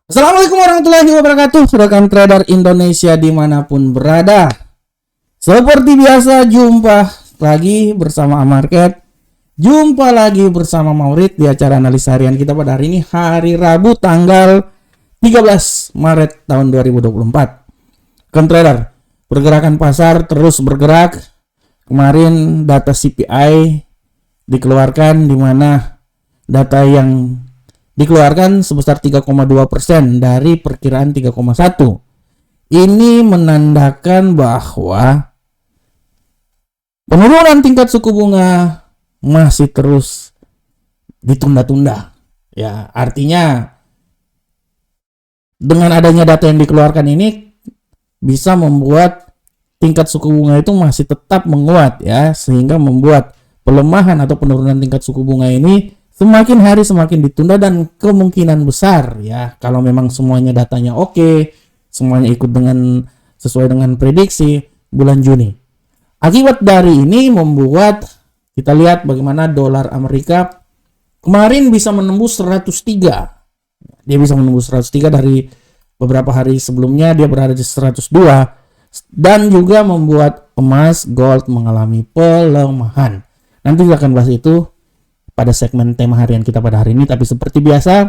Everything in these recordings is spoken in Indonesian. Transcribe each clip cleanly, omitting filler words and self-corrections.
Assalamualaikum warahmatullahi wabarakatuh, rekan trader Indonesia dimanapun berada. Seperti biasa, jumpa lagi bersama Amarket. Jumpa lagi bersama Maurid di acara analisa harian kita pada hari ini, hari Rabu tanggal 13 Maret tahun 2024. Rekan trader, pergerakan pasar terus bergerak. Kemarin data CPI dikeluarkan, di mana data yang dikeluarkan sebesar 3,2% dari perkiraan 3,1. Ini menandakan bahwa penurunan tingkat suku bunga masih terus ditunda-tunda. Ya, artinya dengan adanya data yang dikeluarkan ini bisa membuat tingkat suku bunga itu masih tetap menguat, ya, sehingga membuat pelemahan atau penurunan tingkat suku bunga ini semakin hari semakin ditunda, dan kemungkinan besar, ya, kalau memang semuanya datanya oke, semuanya ikut sesuai dengan prediksi bulan Juni. Akibat dari ini membuat kita lihat bagaimana dolar Amerika kemarin bisa menembus 103. Dia bisa menembus 103, dari beberapa hari sebelumnya dia berada di 102, dan juga membuat emas gold mengalami pelemahan. Nanti kita akan bahas itu pada segmen tema harian kita pada hari ini. Tapi seperti biasa,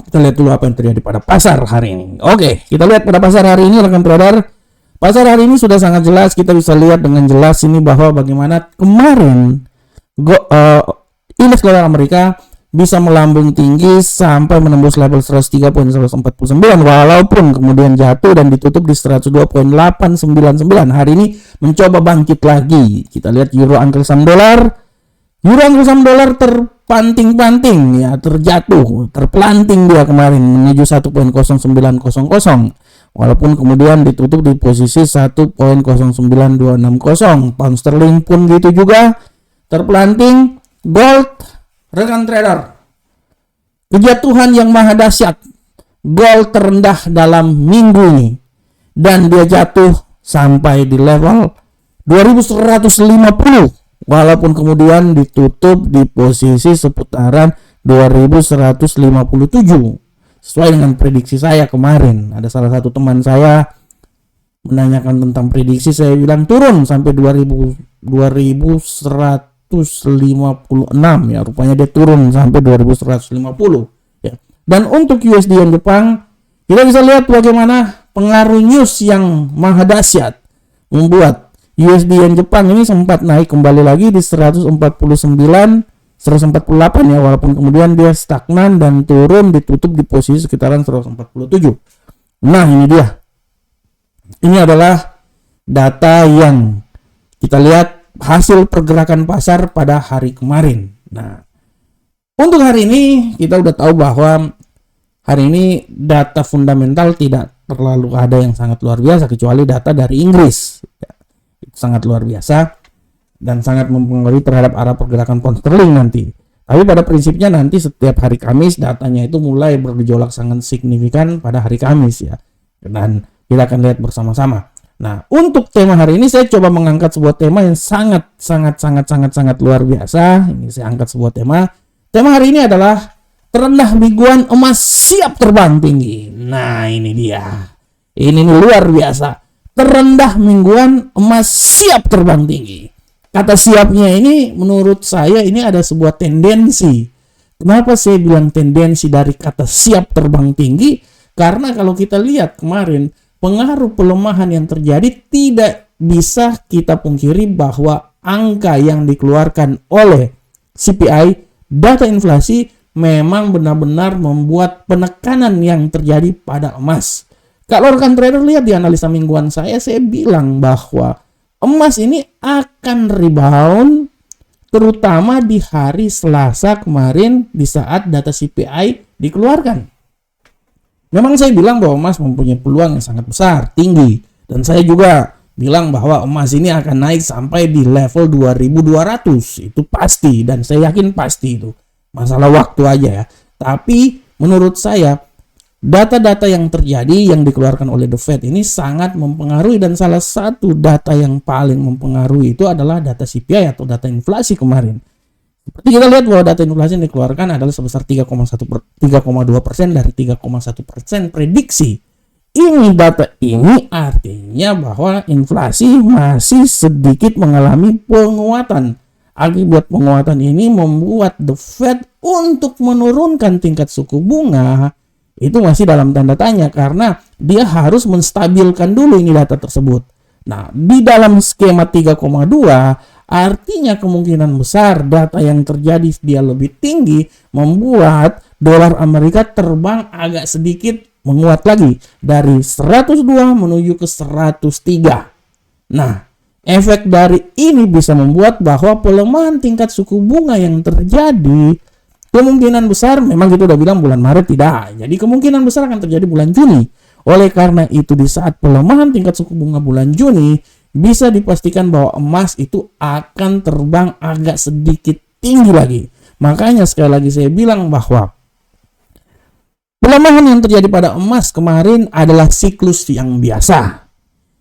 kita lihat dulu apa yang terjadi pada pasar hari ini. Oke, kita lihat pada pasar hari ini, rekan trader. Pasar hari ini sudah sangat jelas, kita bisa lihat dengan jelas ini bahwa bagaimana kemarin indeks dolar Amerika bisa melambung tinggi sampai menembus level 103.149, walaupun kemudian jatuh dan ditutup di 102.899. Hari ini mencoba bangkit lagi. Kita lihat euro angka saham dolar. Euro angka saham dolar terpanting-panting, ya, terjatuh, terpelanting dia kemarin menuju 1.0900, walaupun kemudian ditutup di posisi 1.09260. Pound sterling pun gitu juga terpelanting. Gold, rekan trader, kejatuhan yang maha dahsyat. Gold terendah dalam minggu ini, dan dia jatuh sampai di level 2150. Walaupun kemudian ditutup di posisi seputaran 2157. Sesuai dengan prediksi saya kemarin. Ada salah satu teman saya menanyakan tentang prediksi, saya bilang turun sampai 2156, ya. Rupanya dia turun sampai 2150, ya. Dan untuk USD yen Jepang, kita bisa lihat bagaimana pengaruh news yang maha dahsyat membuat USD yen Jepang ini sempat naik kembali lagi di 148, ya, walaupun kemudian dia stagnan dan turun, ditutup di posisi sekitaran 147. Nah, ini dia. Ini adalah data yang kita lihat hasil pergerakan pasar pada hari kemarin. Nah, untuk hari ini kita udah tahu bahwa hari ini data fundamental tidak terlalu ada yang sangat luar biasa, kecuali data dari Inggris. Sangat luar biasa dan sangat mempengaruhi terhadap arah pergerakan pound sterling nanti. Tapi pada prinsipnya nanti setiap hari Kamis datanya itu mulai bergejolak sangat signifikan pada hari Kamis, ya. Dan kita akan lihat bersama-sama. Nah, untuk tema hari ini saya coba mengangkat sebuah tema yang sangat luar biasa. Ini saya angkat sebuah tema. Tema hari ini adalah terendah mingguan emas siap terbang tinggi. Nah, ini dia. Ini luar biasa. Terendah mingguan emas siap terbang tinggi. Kata siapnya ini menurut saya ini ada sebuah tendensi. Kenapa saya bilang tendensi dari kata siap terbang tinggi? Karena kalau kita lihat kemarin, pengaruh pelemahan yang terjadi tidak bisa kita pungkiri bahwa angka yang dikeluarkan oleh CPI, data inflasi, memang benar-benar membuat penekanan yang terjadi pada emas. Kalau rekan trader lihat di analisa mingguan saya bilang bahwa emas ini akan rebound, terutama di hari Selasa kemarin di saat data CPI dikeluarkan. Memang saya bilang bahwa emas mempunyai peluang yang sangat besar, tinggi. Dan saya juga bilang bahwa emas ini akan naik sampai di level 2200. Itu pasti, dan saya yakin pasti itu. Masalah waktu aja, ya. Tapi menurut saya data-data yang terjadi yang dikeluarkan oleh The Fed ini sangat mempengaruhi, dan salah satu data yang paling mempengaruhi itu adalah data CPI atau data inflasi kemarin. Seperti kita lihat bahwa data inflasi yang dikeluarkan adalah sebesar 3,2% dari 3,1% prediksi. Ini data ini artinya bahwa inflasi masih sedikit mengalami penguatan. Akibat penguatan ini membuat The Fed untuk menurunkan tingkat suku bunga itu masih dalam tanda tanya karena dia harus menstabilkan dulu ini data tersebut. Nah, di dalam skema 3,2 artinya kemungkinan besar data yang terjadi dia lebih tinggi membuat dolar Amerika terbang agak sedikit menguat lagi dari 102 menuju ke 103. Nah, efek dari ini bisa membuat bahwa pelemahan tingkat suku bunga yang terjadi kemungkinan besar, memang kita udah bilang bulan Maret tidak. Jadi kemungkinan besar akan terjadi bulan Juni. Oleh karena itu di saat pelemahan tingkat suku bunga bulan Juni, bisa dipastikan bahwa emas itu akan terbang agak sedikit tinggi lagi. Makanya sekali lagi saya bilang bahwa pelemahan yang terjadi pada emas kemarin adalah siklus yang biasa.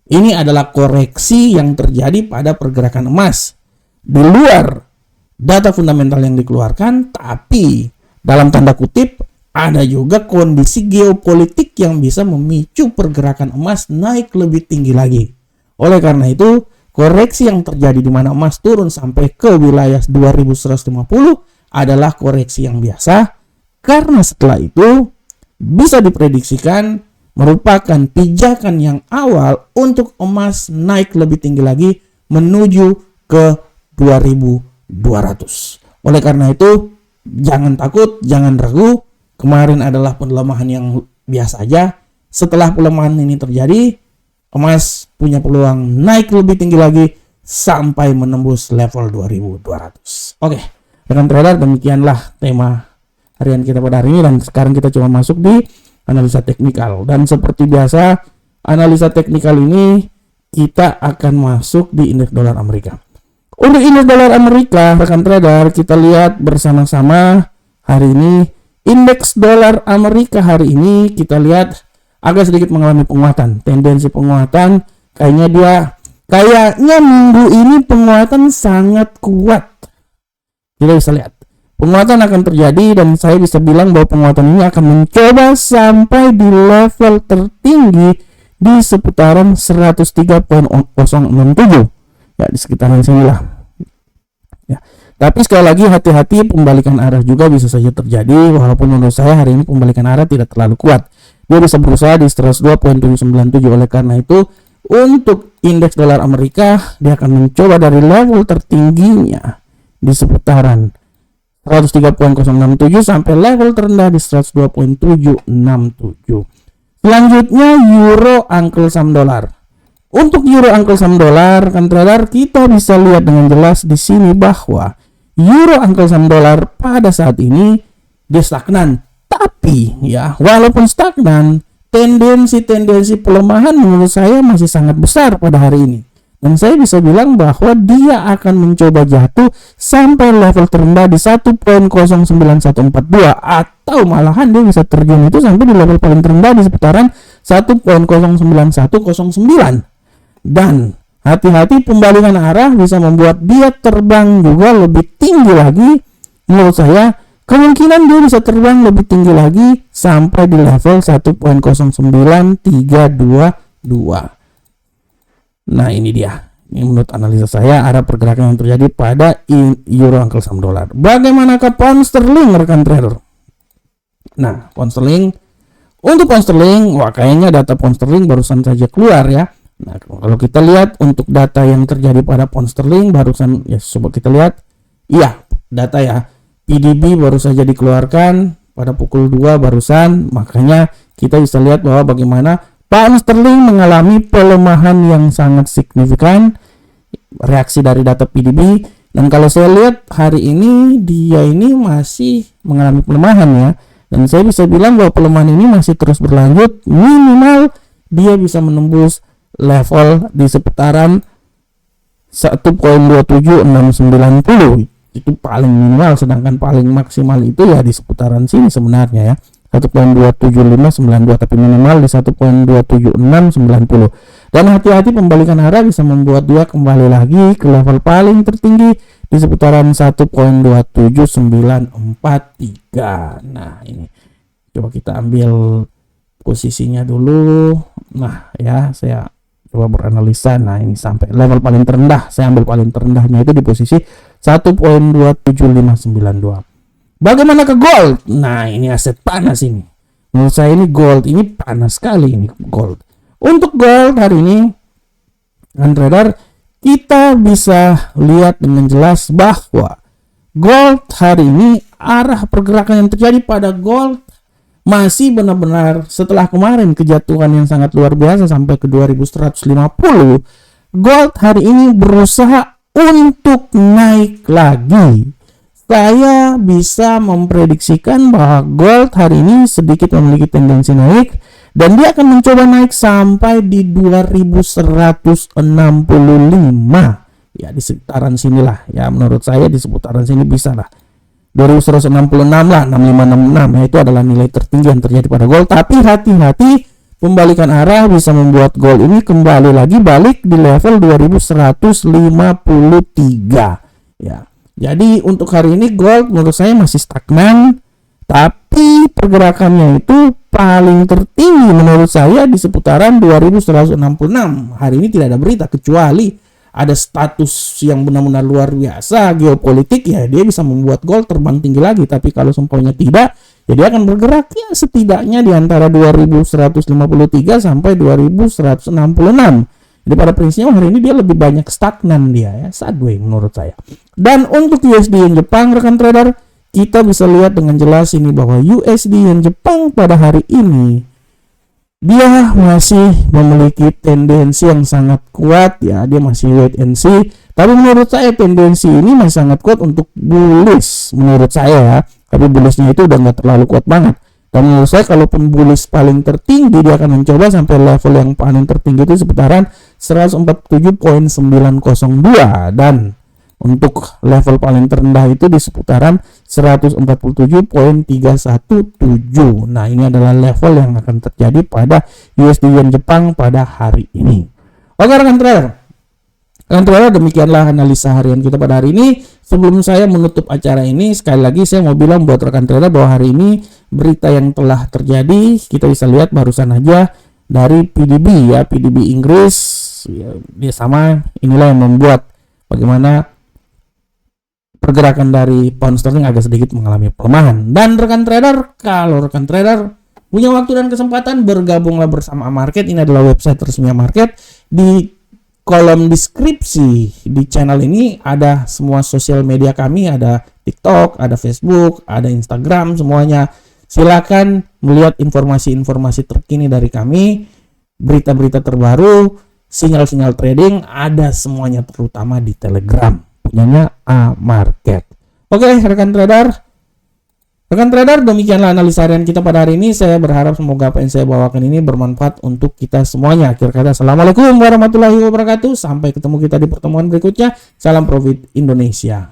Ini adalah koreksi yang terjadi pada pergerakan emas. Di luar data fundamental yang dikeluarkan, tapi dalam tanda kutip ada juga kondisi geopolitik yang bisa memicu pergerakan emas naik lebih tinggi lagi. Oleh karena itu, koreksi yang terjadi di mana emas turun sampai ke wilayah 2150 adalah koreksi yang biasa, karena setelah itu bisa diprediksikan merupakan pijakan yang awal untuk emas naik lebih tinggi lagi menuju ke 2200. Oleh karena itu, jangan takut, jangan ragu. Kemarin adalah pelemahan yang biasa aja. Setelah pelemahan ini terjadi, emas punya peluang naik lebih tinggi lagi sampai menembus level 2200. Oke, rekan trader, demikianlah tema harian kita pada hari ini, dan sekarang kita coba masuk di analisa teknikal. Dan seperti biasa, analisa teknikal ini kita akan masuk di indeks dolar Amerika. Untuk indeks dolar Amerika, rekan trader, kita lihat bersama-sama hari ini. Indeks dolar Amerika hari ini kita lihat agak sedikit mengalami penguatan. Tendensi penguatan kayaknya minggu ini penguatan sangat kuat. Kita bisa lihat penguatan akan terjadi, dan saya bisa bilang bahwa penguatan ini akan mencoba sampai di level tertinggi di seputaran 103.067. Ya, di sekitaran sinilah. Ya. Tapi sekali lagi hati-hati, pembalikan arah juga bisa saja terjadi, walaupun menurut saya hari ini pembalikan arah tidak terlalu kuat. Dia bisa berusaha di 102.797. Oleh karena itu, untuk indeks dolar Amerika dia akan mencoba dari level tertingginya di seputaran 103.067 sampai level terendah di 102.767. Selanjutnya euro angkel saham dolar. Untuk euro angkel saham dolar, kan trader, kita bisa lihat dengan jelas di sini bahwa euro angkel saham dolar pada saat ini dia stagnan. Tapi ya, walaupun stagnan, tendensi pelemahan menurut saya masih sangat besar pada hari ini. Dan saya bisa bilang bahwa dia akan mencoba jatuh sampai level terendah di 1.09142, atau malahan dia bisa terjun itu sampai di level paling terendah di seputaran 1.09109. Dan hati-hati, pembalikan arah bisa membuat dia terbang juga lebih tinggi lagi. Menurut saya kemungkinan dia bisa terbang lebih tinggi lagi sampai di level 1.09322. Nah, ini dia. Ini menurut analisa saya arah pergerakan yang terjadi pada euro angkel saham dolar. Bagaimanakah pound sterling, rekan trader? Nah, pound sterling, untuk pound sterling, wah kayaknya data pound sterling barusan saja keluar ya. Nah, kalau kita lihat untuk data yang terjadi pada pound sterling barusan ya, coba kita lihat. Iya, data ya. PDB baru saja dikeluarkan pada pukul 2 barusan. Makanya kita bisa lihat bahwa bagaimana pound sterling mengalami pelemahan yang sangat signifikan, reaksi dari data PDB. Dan kalau saya lihat hari ini dia ini masih mengalami pelemahan ya. Dan saya bisa bilang bahwa pelemahan ini masih terus berlanjut, minimal dia bisa menembus level di seputaran 1.27690. Itu paling minimal, sedangkan paling maksimal itu ya di seputaran sini sebenarnya ya, 1.27592, tapi minimal di 1.27690. Dan hati-hati, pembalikan arah bisa membuat dia kembali lagi ke level paling tertinggi di seputaran 1.27943. Nah, ini coba kita ambil posisinya dulu. Nah, ya, saya coba beranalisa. Nah, ini sampai level paling terendah. Saya ambil paling terendahnya itu di posisi 1.27592. Bagaimana ke gold? Nah, ini aset panas ini. Menurut saya ini gold ini panas sekali ini gold. Untuk gold hari ini, trader, kita bisa lihat dengan jelas bahwa gold hari ini arah pergerakan yang terjadi pada gold masih benar-benar setelah kemarin kejatuhan yang sangat luar biasa sampai ke 2150. Gold hari ini berusaha untuk naik lagi. Saya bisa memprediksikan bahwa gold hari ini sedikit memiliki tendensi naik dan dia akan mencoba naik sampai di 2165. Ya, di sekitaran sinilah. Ya, menurut saya di seputaran sini bisa lah. 2166 lah, 6566. Ya, itu adalah nilai tertinggi yang terjadi pada gold. Tapi hati-hati, pembalikan arah bisa membuat gold ini kembali lagi balik di level 2153. Ya. Jadi untuk hari ini gold menurut saya masih stagnan, tapi pergerakannya itu paling tertinggi menurut saya di seputaran 2166. Hari ini tidak ada berita kecuali ada status yang benar-benar luar biasa geopolitik, ya dia bisa membuat gold terbang tinggi lagi. Tapi kalau seumpamanya tidak, ya dia akan bergerak ya setidaknya di antara 2153 sampai 2166. Jadi pada prinsipnya hari ini dia lebih banyak stagnan dia ya, sideways menurut saya. Dan untuk USD yen Jepang rekan trader, kita bisa lihat dengan jelas ini bahwa USD yen Jepang pada hari ini dia masih memiliki tendensi yang sangat kuat ya, dia masih wait and see. Tapi menurut saya tendensi ini masih sangat kuat untuk bullish menurut saya ya. Tapi bullishnya itu udah nggak terlalu kuat banget. Dan menurut saya kalaupun bullish paling tertinggi, dia akan mencoba sampai level yang paling tertinggi itu seputaran 147.902, dan untuk level paling terendah itu di seputaran 147.317. Nah, ini adalah level yang akan terjadi pada USD yen Jepang pada hari ini. Oke rekan trader. Rekan trader, demikianlah analisa harian kita pada hari ini. Sebelum saya menutup acara ini, sekali lagi saya mau bilang buat rekan trader bahwa hari ini berita yang telah terjadi kita bisa lihat barusan aja dari PDB ya, PDB Inggris ya, dia sama inilah yang membuat bagaimana pergerakan dari pound sterling agak sedikit mengalami pelemahan. Dan rekan trader, kalau rekan trader punya waktu dan kesempatan, bergabunglah bersama Market. Ini adalah website resmi Market. Di kolom deskripsi di channel ini ada semua sosial media kami, ada TikTok, ada Facebook, ada Instagram, semuanya. Silakan melihat informasi-informasi terkini dari kami, berita-berita terbaru, sinyal-sinyal trading, ada semuanya terutama di Telegram punyanya Market. Oke, rekan trader, demikianlah analisa harian kita pada hari ini. Saya berharap semoga apa yang saya bawakan ini bermanfaat untuk kita semuanya. Akhir kata, assalamualaikum warahmatullahi wabarakatuh. Sampai ketemu kita di pertemuan berikutnya. Salam profit Indonesia.